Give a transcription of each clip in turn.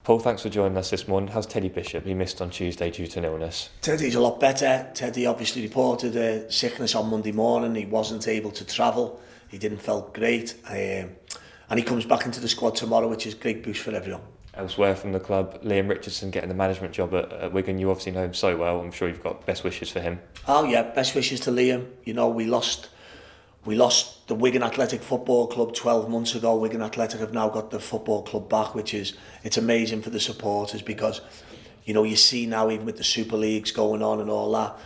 Paul, thanks for joining us this morning. How's Teddy Bishop? He missed on Tuesday due to an illness. Teddy's a lot better. Teddy obviously reported sickness on Monday morning. He wasn't able to travel. He didn't feel great. And he comes back into the squad tomorrow, which is a great boost for everyone. Elsewhere from the club, Liam Richardson getting the management job at Wigan. You obviously know him so well. I'm sure you've got best wishes for him. Oh yeah, best wishes to Liam. You know, we lost the Wigan Athletic Football Club 12 months ago. Wigan Athletic have now got the football club back, it's amazing for the supporters because, you know, you see now even with the Super Leagues going on and all that,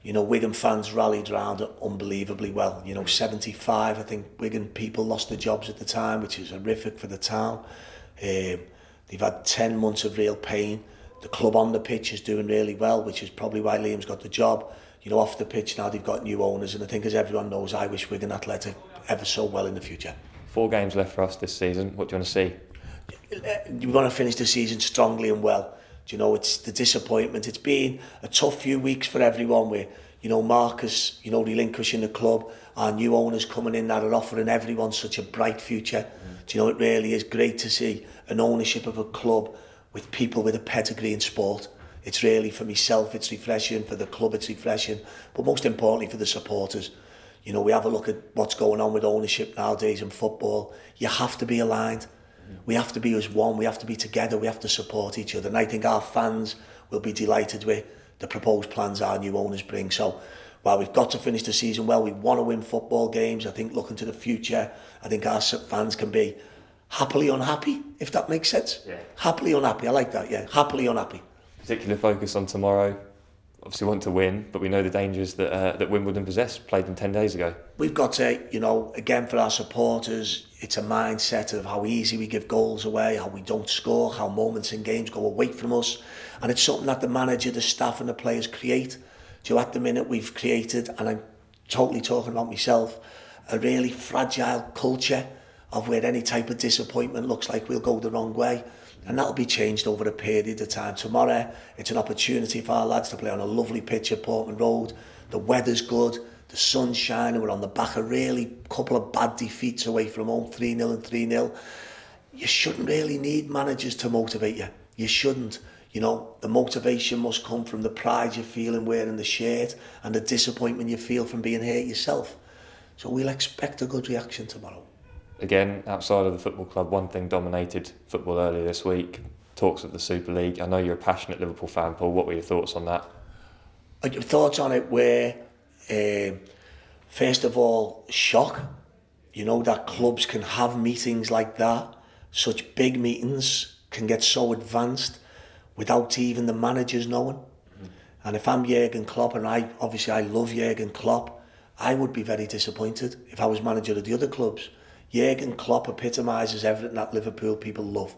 you know, Wigan fans rallied round it unbelievably well. You know, 75, I think Wigan people lost their jobs at the time, which is horrific for the town. They've had 10 months of real pain. The club on the pitch is doing really well, which is probably why Liam's got the job. You know, off the pitch now they've got new owners, and I think as everyone knows, I wish Wigan Athletic ever so well in the future. 4 games left for us this season. What do you want to see? We want to finish the season strongly and well. Do you know, it's the disappointment. It's been a tough few weeks for everyone where, you know, Marcus, you know, relinquishing the club, our new owners coming in that are offering everyone such a bright future. Do you know, it really is great to see an ownership of a club with people with a pedigree in sport. It's really, for myself, it's refreshing, for the club it's refreshing, but most importantly for the supporters. You know, we have a look at what's going on with ownership nowadays in football. You have to be aligned. We have to be as one, we have to be together, we have to support each other. And I think our fans will be delighted with the proposed plans our new owners bring. So while we've got to finish the season well, we want to win football games. I think looking to the future, I think our fans can be happily unhappy, if that makes sense. Yeah. Happily unhappy, I like that, yeah, happily unhappy. Particular focus on tomorrow. Obviously want to win, but we know the dangers that Wimbledon possess, played them 10 days ago. We've got to, you know, again for our supporters, it's a mindset of how easy we give goals away, how we don't score, how moments in games go away from us. And it's something that the manager, the staff and the players create. So at the minute we've created, and I'm totally talking about myself, a really fragile culture of where any type of disappointment looks like we'll go the wrong way. And that'll be changed over a period of time. Tomorrow, it's an opportunity for our lads to play on a lovely pitch at Portman Road. The weather's good, the sun's shining, we're on the back of really couple of bad defeats away from home, 3-0 and 3-0. You shouldn't really need managers to motivate you. You shouldn't. You know, the motivation must come from the pride you feel in wearing the shirt and the disappointment you feel from being hurt yourself. So we'll expect a good reaction tomorrow. Again, outside of the football club, one thing dominated football earlier this week, talks of the Super League. I know you're a passionate Liverpool fan, Paul. What were your thoughts on that? Your thoughts on it were, first of all, shock. You know, that clubs can have meetings like that. Such big meetings can get so advanced without even the managers knowing. And if I'm Jurgen Klopp, and I love Jurgen Klopp, I would be very disappointed if I was manager of the other clubs. Jurgen Klopp epitomises everything that Liverpool people love.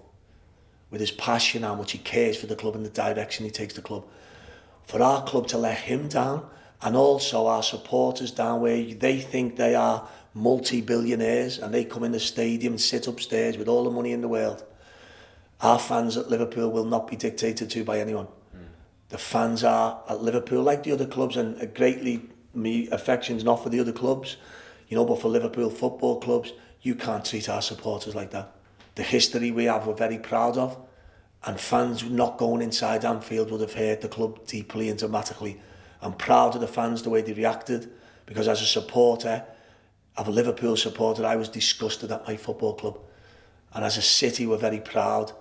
With his passion, how much he cares for the club and the direction he takes the club. For our club to let him down, and also our supporters down where they think they are multi-billionaires and they come in the stadium and sit upstairs with all the money in the world. Our fans at Liverpool will not be dictated to by anyone. The fans are at Liverpool like the other clubs, and greatly me affection's not for the other clubs, you know, but for Liverpool football clubs, you can't treat our supporters like that. The history we have, we're very proud of, and fans not going inside Anfield would have hurt the club deeply and dramatically. I'm proud of the fans, the way they reacted, because as a supporter, of a Liverpool supporter, I was disgusted at my football club. And as a city, we're very proud,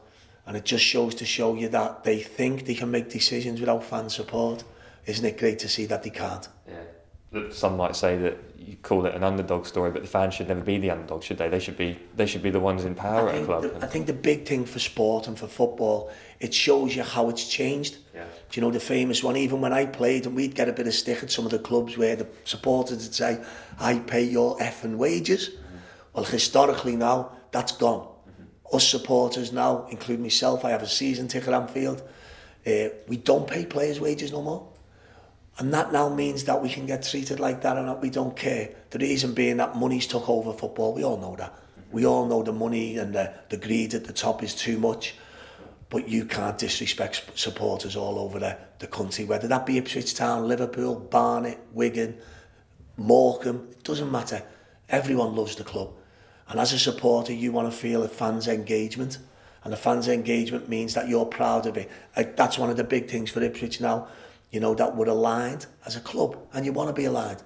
and it just shows to show you that they think they can make decisions without fan support. Isn't it great to see that they can't? Yeah. Some might say that you call it an underdog story, but the fans should never be the underdog, should they? They should be the ones in power at a club. I think the big thing for sport and for football, it shows you how it's changed. Yeah. Do you know the famous one? Even when I played, and we'd get a bit of stick at some of the clubs where the supporters would say, "I pay your effing wages." Well, historically now, that's gone. Us supporters now, including myself, I have a season ticket at Anfield. We don't pay players' wages no more. And that now means that we can get treated like that and that we don't care. The reason being that money's took over football. We all know that. We all know the money and the greed at the top is too much. But you can't disrespect supporters all over the country, whether that be Ipswich Town, Liverpool, Barnet, Wigan, Morecambe, it doesn't matter. Everyone loves the club. And as a supporter, you want to feel a fan's engagement. and the fans' engagement means that you're proud of it. That's one of the big things for Ipswich now, you know, that we're aligned as a club, and you want to be aligned.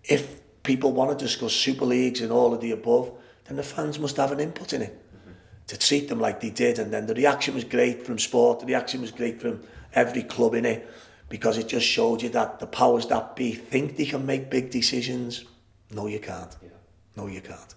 If people want to discuss Super Leagues and all of the above, then the fans must have an input in it to treat them like they did. And then the reaction was great from sport, the reaction was great from every club in it, because it just showed you that the powers that be think they can make big decisions. No, you can't. No, you can't.